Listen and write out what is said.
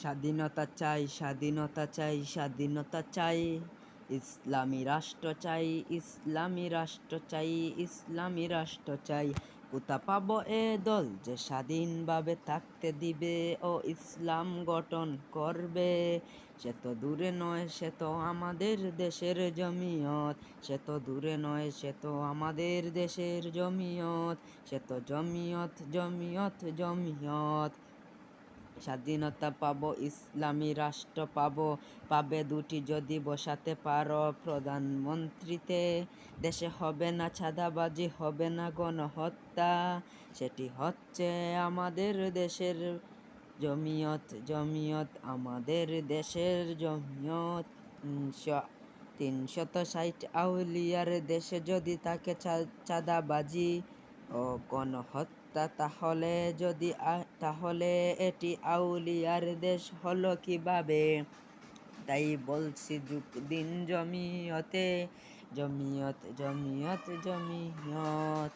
স্বাধীনতা চাই, স্বাধীনতা চাই, স্বাধীনতা চাই, ইসলামী রাষ্ট্র চাই, ইসলামী রাষ্ট্র চাই, ইসলামী রাষ্ট্র চাই। কোথা পাবো এ দল যে স্বাধীনভাবে থাকতে দিবে ও ইসলাম গঠন করবে? সে তো দূরে নয়, সে তো আমাদের দেশের জমিয়ত, সে তো দূরে নয়, সে তো আমাদের দেশের জমিয়ত, সে তো জমিয়ত, জমিয়ত, জমিয়ত। স্বাধীনতা পাবো, ইসলামী রাষ্ট্র পাবো, পাবে দুটি যদি বসাতে পারো প্রধানমন্ত্রীতে। দেশে হবে না চাঁদাবাজি, হবে না গণহত্যা, সেটি হচ্ছে আমাদের দেশের জমিয়ত, জমিয়ত, আমাদের দেশের জমিয়ত। 360 আউলিয়ার দেশে যদি তাকে চাঁদাবাজি ও গণহত্যা, তাহলে এটি আউলিয়ার দেশ হলো কিভাবে? তাই বলছি যোগ দিন জমিয়তে, জমিয়ত, জমিয়ত, জমিয়ত।